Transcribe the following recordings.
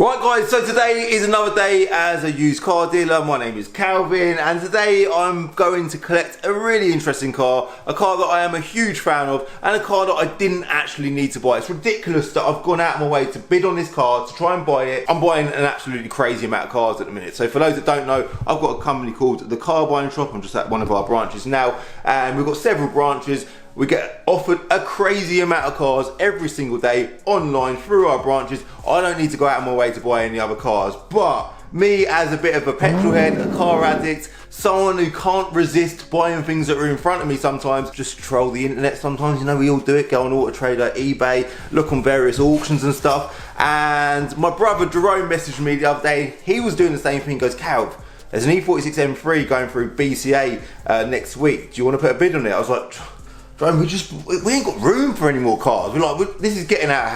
Right guys, so today is another day as a used car dealer. My name is Calvin and today I'm going to collect a really interesting car, a car that I am a huge fan of and a car that I didn't actually need to buy. It's ridiculous that I've gone out of my way to bid on this car to try and buy it. I'm buying an absolutely crazy amount of cars at the minute. So for those that don't know, I've got a company called The Car Buying Shop. I'm just at one of our branches now and we've got several branches. We get offered a crazy amount of cars every single day online through our branches. I don't need to go out of my way to buy any other cars, but me as a bit of a petrol head, a car addict, someone who can't resist buying things that are in front of me sometimes, just troll the internet sometimes, you know, we all do it, go on Auto Trader, eBay, look on various auctions and stuff. And my brother Jerome messaged me the other day, he was doing the same thing, goes, Calv, there's an E46 M3 going through BCA next week, do you want to put a bid on it? I was like, we ain't got room for any more cars. We're like, this is getting out of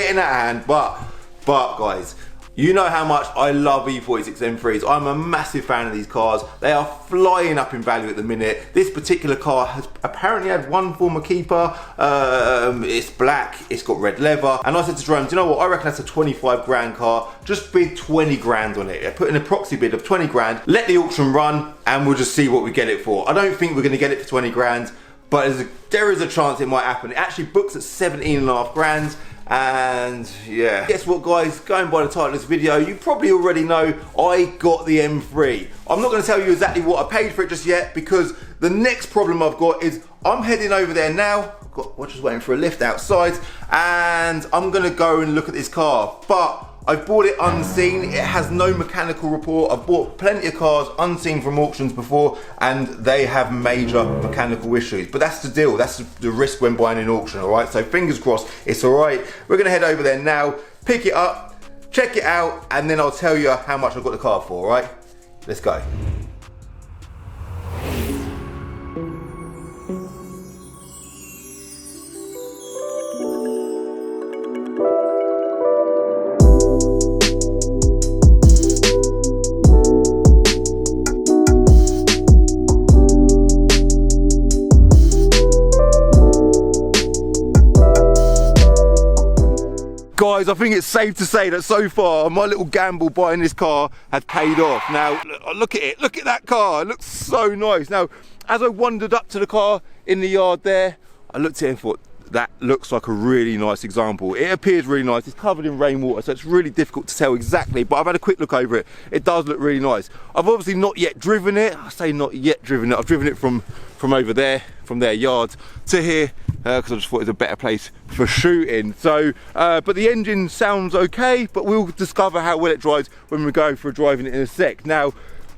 hand, but guys, you know how much I love E46 M3s. I'm a massive fan of these cars. They are flying up in value at the minute. This particular car has apparently had one former keeper. It's black, it's got red leather. And I said to Jerome, do you know what? I reckon that's a 25 grand car. Just bid 20 grand on it. Put in a proxy bid of 20 grand, let the auction run, and we'll just see what we get it for. I don't think we're gonna get it for 20 grand. But there is a chance it might happen. It actually books at 17.5 grand. And yeah, guess what guys, going by the title of this video, you probably already know I got the M3. I'm not going to tell you exactly what I paid for it just yet because the next problem I've got is I'm heading over there now. We're just waiting for a lift outside and I'm going to go and look at this car. But I've bought it unseen, it has no mechanical report. I've bought plenty of cars unseen from auctions before and they have major mechanical issues. But that's the deal, that's the risk when buying an auction, alright? So fingers crossed, it's alright. We're gonna head over there now, pick it up, check it out, and then I'll tell you how much I got the car for, alright? Let's go. Guys, I think it's safe to say that so far my little gamble buying this car has paid off. Now look at it, look at that car, it looks so nice. Now as I wandered up to the car in the yard there, I looked at it and thought, that looks like a really nice example. It appears really nice, it's covered in rainwater, so it's really difficult to tell exactly, but I've had a quick look over it. It does look really nice. I've obviously not yet driven it. I say not yet driven it, I've driven it from over there, from their yard to here, because I just thought it was a better place for shooting. So, but the engine sounds okay, but we'll discover how well it drives when we go for driving it in a sec. Now,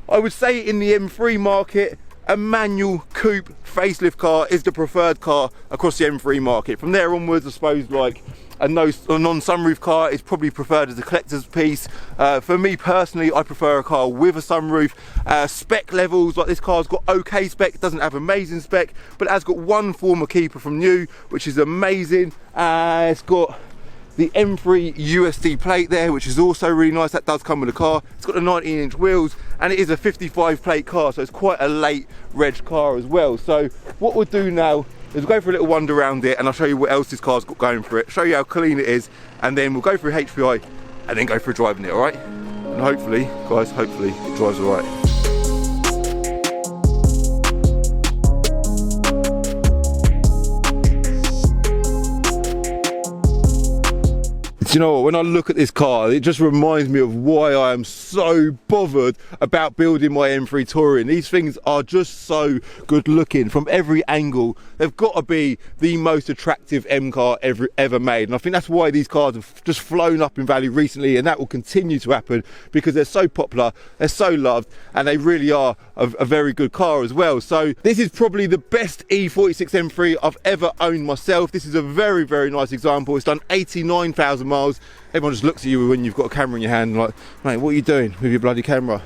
I would say in the M3 market, a manual coupe facelift car is the preferred car across the M3 market. From there onwards, I suppose like a non-sunroof car is probably preferred as a collector's piece. For me personally, I prefer a car with a sunroof. Spec levels, like this car's got okay spec, it doesn't have amazing spec, but it has got one former keeper from new, which is amazing. It's got the M3 USD plate there, which is also really nice. That does come with the car. It's got the 19-inch wheels and it is a 55 plate car, so it's quite a late reg car as well. So what we'll do now is we'll go for a little wander around it and I'll show you what else this car's got going for it, show you how clean it is, and then we'll go through HPI and then go for driving it, alright? And hopefully, guys, hopefully it drives alright. You know what, when I look at this car, it just reminds me of why I am so bothered about building my M3 Touring. These things are just so good looking from every angle. They've got to be the most attractive M car ever made, and I think that's why these cars have just flown up in value recently, and that will continue to happen because they're so popular, they're so loved, and they really are a very good car as well. So this is probably the best E46 M3 I've ever owned myself. This is a very, very nice example. It's done 89,000 miles. Everyone just looks at you when you've got a camera in your hand like, mate, what are you doing with your bloody camera?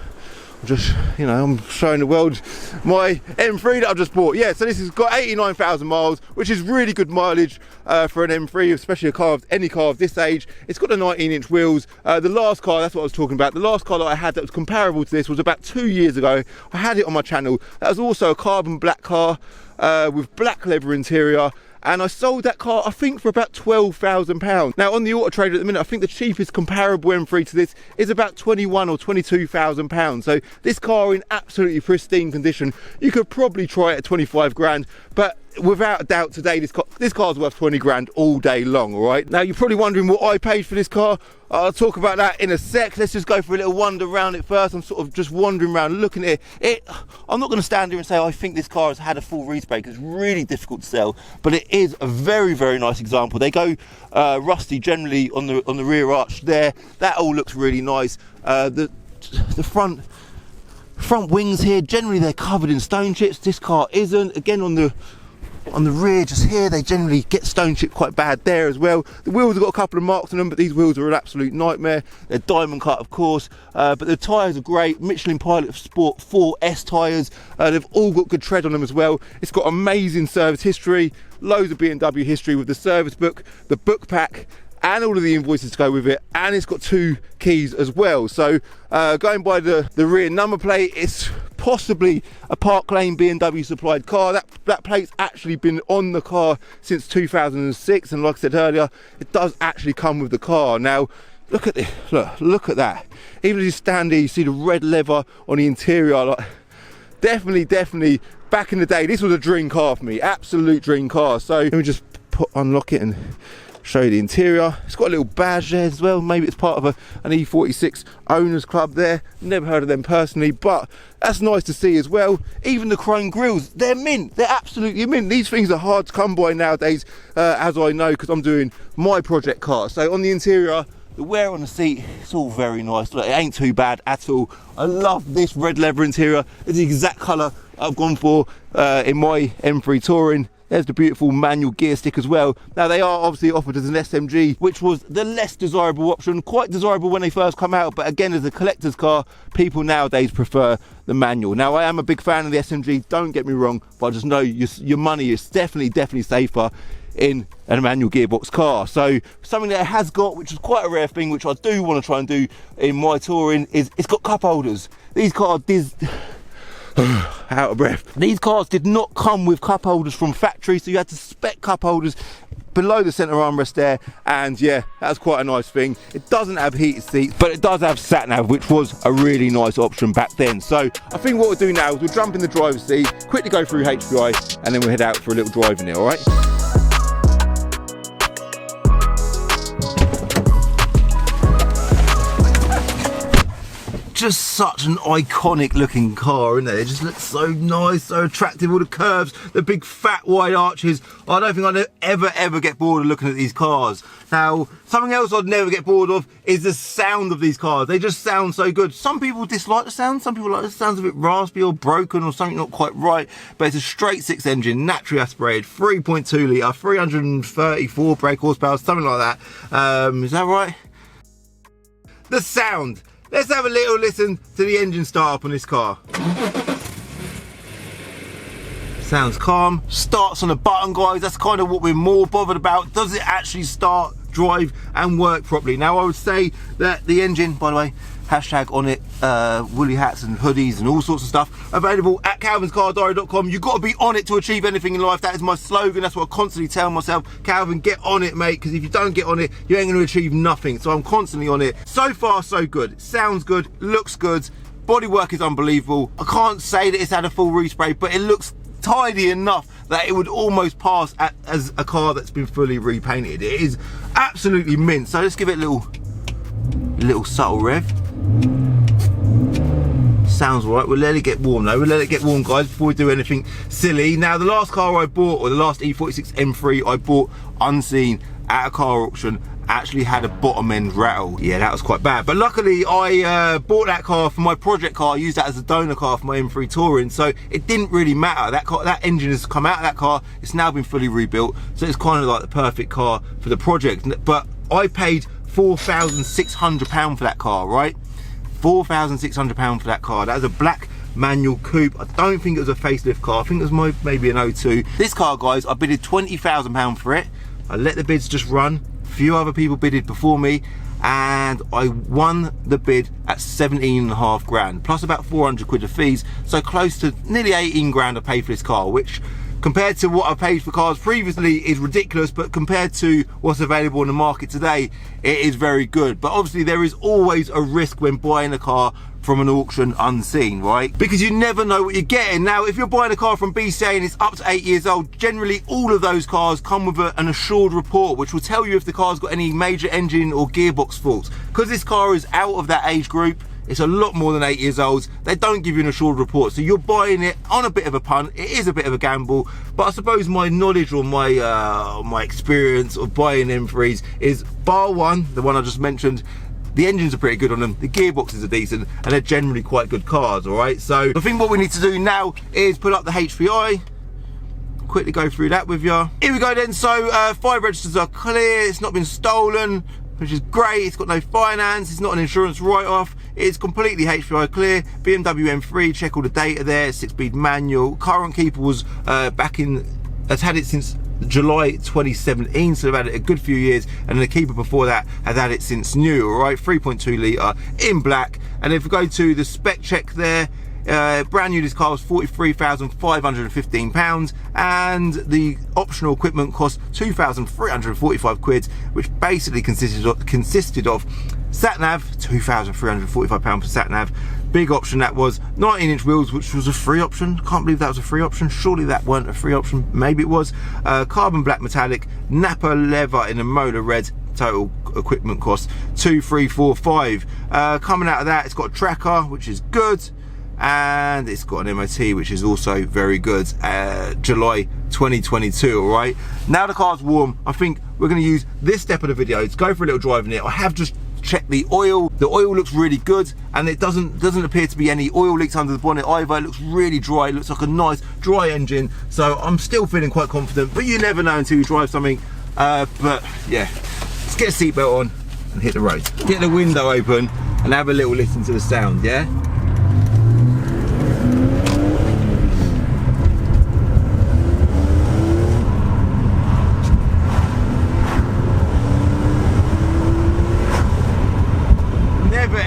I'm just, you know, I'm showing the world my M3 that I've just bought. Yeah, so this has got 89,000 miles, which is really good mileage for an M3, especially a car of any car of this age. It's got the 19-inch wheels. The last car, that's what I was talking about, the last car that I had that was comparable to this was about 2 years ago. I had it on my channel. That was also a carbon black car with black leather interior, and I sold that car, I think, for about £12,000. Now on the Auto Trader at the minute, I think the cheapest comparable M3 to this is about £21,000 or £22,000. So this car in absolutely pristine condition. You could probably try it at 25 grand, but without a doubt today this car's worth 20 grand all day long. All right, now you're probably wondering what I paid for this car. I'll talk about that in a sec. Let's just go for a little wander around it first. I'm sort of just wandering around looking at it. I'm not going to stand here and say I think this car has had a full respray, because it's really difficult to sell, but it is a very, very nice example. They go rusty generally on the rear arch there. That all looks really nice. The front wings here, generally they're covered in stone chips. This car isn't. Again, on the rear just here, they generally get stone chipped quite bad there as well. The wheels have got a couple of marks on them, but these wheels are an absolute nightmare. They're diamond cut, of course, but the tyres are great. Michelin Pilot Sport 4S tyres. They've all got good tread on them as well. It's got amazing service history, loads of BMW history with the service book, the book pack, and all of the invoices to go with it, and it's got 2 keys as well. So going by the rear number plate, it's possibly a Park Lane BMW supplied car. That plate's actually been on the car since 2006, and like I said earlier, it does actually come with the car. Now look at this, look at that. Even as you stand here, you see the red leather on the interior. Like, definitely back in the day, this was a dream car for me, absolute dream car. So let me just unlock it and show you the interior. It's got a little badge there as well. Maybe it's part of an E46 owners club there. Never heard of them personally, but that's nice to see as well. Even the chrome grills, they're mint. They're absolutely mint. These things are hard to come by nowadays, as I know, because I'm doing my project car. So on the interior, the wear on the seat, it's all very nice. Look, it ain't too bad at all. I love this red leather interior. It's the exact colour I've gone for in my M3 Touring. There's the beautiful manual gear stick as well. Now they are obviously offered as an SMG, which was the less desirable option. Quite desirable when they first come out, but again, as a collector's car, people nowadays prefer the manual. Now I am a big fan of the SMG, don't get me wrong, but I just know your money is definitely safer in a manual gearbox car. So something that it has got, which is quite a rare thing, which I do want to try and do in my touring, is it's got cup holders. These cars out of breath. These cars did not come with cup holders from factory, so you had to spec cup holders below the centre armrest there, and yeah, that's quite a nice thing. It doesn't have heated seats, but it does have sat nav, which was a really nice option back then. So I think what we'll do now is we'll jump in the driver's seat, quickly go through HPI, and then we'll head out for a little drive in there, all right? Just such an iconic looking car, isn't it? It just looks so nice, so attractive, all the curves, the big fat wide arches. I don't think I'd ever get bored of looking at these cars. Now, something else I'd never get bored of is the sound of these cars. They just sound so good. Some people dislike the sound, some people like the sounds a bit raspy or broken or something not quite right, but it's a straight 6 engine, naturally aspirated, 3.2 litre, 334 brake horsepower, something like that. Is that right? The sound. Let's have a little listen to the engine start up on this car. Sounds calm. Starts on a button, guys. That's kind of what we're more bothered about. Does it actually start, drive and work properly? Now I would say that the engine, by the way, hashtag on it, woolly hats and hoodies and all sorts of stuff, available at calvinscardiary.com. You've got to be on it to achieve anything in life. That is my slogan. That's what I constantly tell myself. Calvin, get on it, mate, because if you don't get on it, you ain't going to achieve nothing. So I'm constantly on it. So far, so good. Sounds good, looks good, bodywork is unbelievable. I can't say that it's had a full respray, but it looks tidy enough that it would almost pass as a car that's been fully repainted. It is absolutely mint. So let's give it a little subtle rev. Sounds right. We'll let it get warm though. We'll let it get warm, guys, before we do anything silly. Now, the last car I bought, or the last E46 M3 I bought unseen at a car auction, actually had a bottom end rattle. Yeah, that was quite bad. But luckily, I bought that car for my project car. I used that as a donor car for my M3 Touring, so it didn't really matter. That engine has come out of that car. It's now been fully rebuilt, so it's kind of like the perfect car for the project. But I paid £4,600 for that car, right? £4,600 for that car. That was a black manual coupe. I don't think it was a facelift car. I think it was maybe an 02. This car, guys, I bidded £20,000 for it. I let the bids just run. A few other people bidded before me, and I won the bid at 17.5 grand, plus about 400 quid of fees. So close to nearly 18 grand I paid for this car, which compared to what I paid for cars previously is ridiculous, but compared to what's available on the market today, it is very good. But obviously there is always a risk when buying a car from an auction unseen, right? Because you never know what you're getting. Now, if you're buying a car from BCA and it's up to 8 years old, generally all of those cars come with an assured report, which will tell you if the car's got any major engine or gearbox faults. Because this car is out of that age group, it's a lot more than 8 years old, they don't give you an assured report. So you're buying it on a bit of a punt. It is a bit of a gamble, but I suppose my knowledge or my experience of buying M3s is, bar one, the one I just mentioned, the engines are pretty good on them, the gearboxes are decent, and they're generally quite good cars, all right? So I think what we need to do now is put up the HPI, quickly go through that with you. Here we go then. So 5 registers are clear, it's not been stolen, which is great. It's got no finance, it's not an insurance write-off, it's completely HPI clear. BMW M3, check all the data there, 6-speed manual. Current keeper was has had it since July 2017, so they've had it a good few years, and the keeper before that has had it since new, all right? 3.2 litre in black. And if we go to the spec check there, brand new, this car was £43,515, and the optional equipment cost £2,345, which basically consisted of sat nav, £2,345 for sat nav. Big option that was 19-inch wheels, which was a free option. Can't believe that was a free option. Surely that weren't a free option. Maybe it was. Carbon black metallic, Napa leather in a molar red. Total equipment cost £2,345. Coming out of that, it's got a tracker, which is good, and it's got an MOT, which is also very good. July 2022. All right. Now the car's warm, I think we're going to use this step of the video to go for a little drive in it. I have just check the oil. The oil looks really good, and it doesn't appear to be any oil leaks under the bonnet either. It looks really dry. It looks like a nice dry engine, so I'm still feeling quite confident, but you never know until you drive something. But yeah, let's get a seatbelt on and hit the road. Get the window open and have a little listen to the sound. Yeah,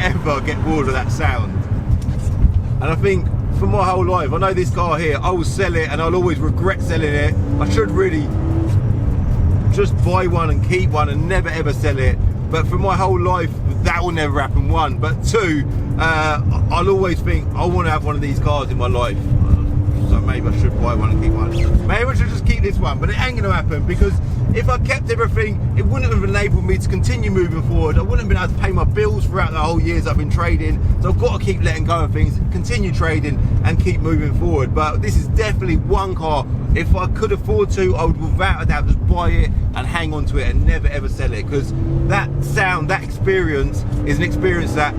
ever get bored of that sound. And I think for my whole life, I know this car here, I will sell it and I'll always regret selling it. I should really just buy one and keep one and never ever sell it, but for my whole life that will never happen. One, but two, I'll always think I want to have one of these cars in my life, so maybe I should buy one and keep one. Maybe I should just keep this one, but it ain't gonna happen, because if I kept everything, it wouldn't have enabled me to continue moving forward. I wouldn't have been able to pay my bills throughout the whole years I've been trading. So I've got to keep letting go of things, continue trading and keep moving forward. But this is definitely one car, if I could afford to, I would without a doubt just buy it and hang on to it and never ever sell it, because that sound, that experience is an experience that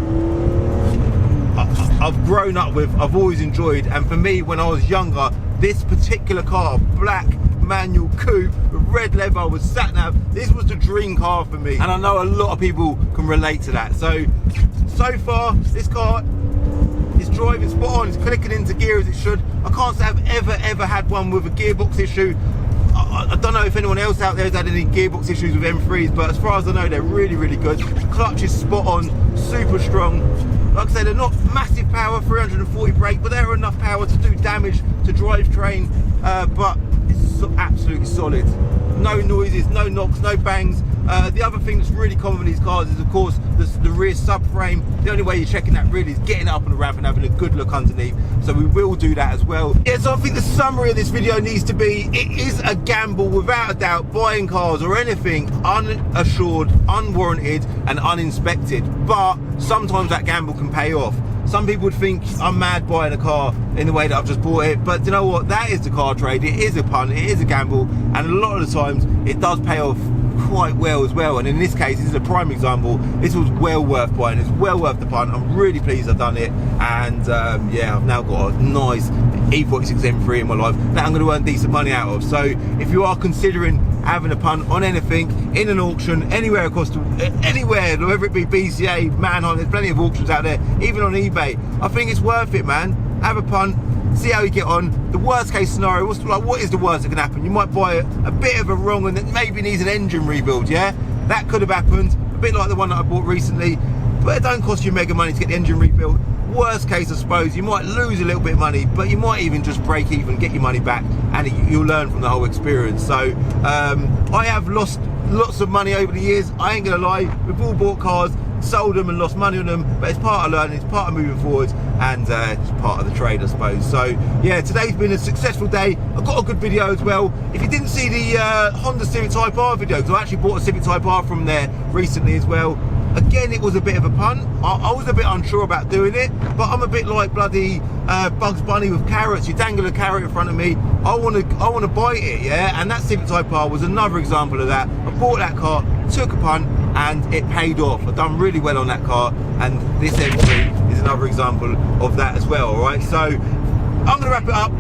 I've grown up with, I've always enjoyed. And for me, when I was younger, this particular car, black manual coupe, red leather with sat nav, this was the dream car for me, and I know a lot of people can relate to that. So far this car is driving spot on, it's clicking into gear as it should. I can't say I've ever had one with a gearbox issue. I don't know if anyone else out there has had any gearbox issues with M3s, but as far as I know, they're really good. Clutch is spot on, super strong. Like I said, they're not massive power, 340 brake, but they're enough power to do damage to drivetrain. But it's absolutely solid. No noises, no knocks, no bangs. The other thing that's really common with these cars is, of course, the rear subframe. The only way you're checking that really is getting up on the ramp and having a good look underneath. So we will do that as well. Yeah, so I think the summary of this video needs to be, it is a gamble without a doubt, buying cars or anything unassured, unwarranted and uninspected. But sometimes that gamble can pay off. Some people would think I'm mad buying a car in the way that I've just bought it, but you know what, that is the car trade. It is a punt, it is a gamble, and a lot of the times it does pay off quite well as well. And in this case, this is a prime example. This was well worth buying, it's well worth the punt. I'm really pleased I've done it, and yeah, I've now got a nice E46 M3 in my life that I'm going to earn decent money out of. So if you are considering having a punt on anything in an auction anywhere across anywhere, whether it be BCA, Manhunt, there's plenty of auctions out there, even on eBay, I think it's worth it, man. Have a punt, see how you get on. The worst case scenario, what is the worst that can happen? You might buy a bit of a wrong and it maybe needs an engine rebuild. Yeah, that could have happened, a bit like the one that I bought recently, but it don't cost you mega money to get the engine rebuilt. Worst case, I suppose, you might lose a little bit of money, but you might even just break even, get your money back, and you'll learn from the whole experience. So I have lost lots of money over the years. I ain't gonna lie, we've all bought cars, sold them and lost money on them, but it's part of learning, it's part of moving forward, and it's part of the trade, I suppose. So yeah, today's been a successful day. I've got a good video as well. If you didn't see the Honda Civic Type R video, because I actually bought a Civic Type R from there recently as well, again, it was a bit of a punt. I was a bit unsure about doing it, but I'm a bit like bloody Bugs Bunny with carrots. You dangle a carrot in front of me, I want to bite it, yeah? And that Civic Type R was another example of that. I bought that car, took a punt, and it paid off. I've done really well on that car, and this M3 is another example of that as well, all right? So I'm going to wrap it up.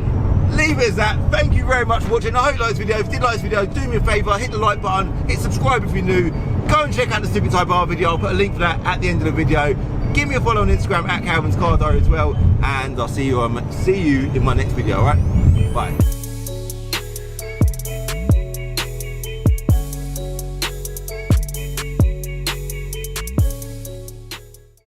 Leave it as that. Thank you very much for watching. I hope you liked this video. If you did like this video, do me a favour, hit the like button, hit subscribe if you're new. Go and check out the Civic Type R video. I'll put a link for that at the end of the video. Give me a follow on Instagram at Calvin's Car Diary as well, and I'll see you in my next video, alright? Bye.